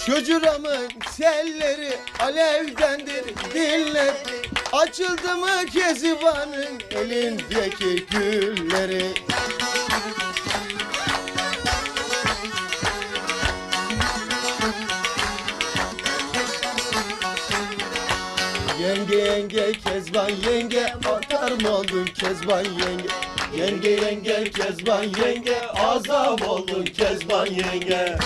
Şucuramın selleri alevdendir dinle. Açıldı mı Keziban'ın elindeki gülleri. Yenge yenge Kezban yenge, atar mı oldun Kezban yenge? Yenge yenge Kezban yenge, azam oldun Kezban yenge.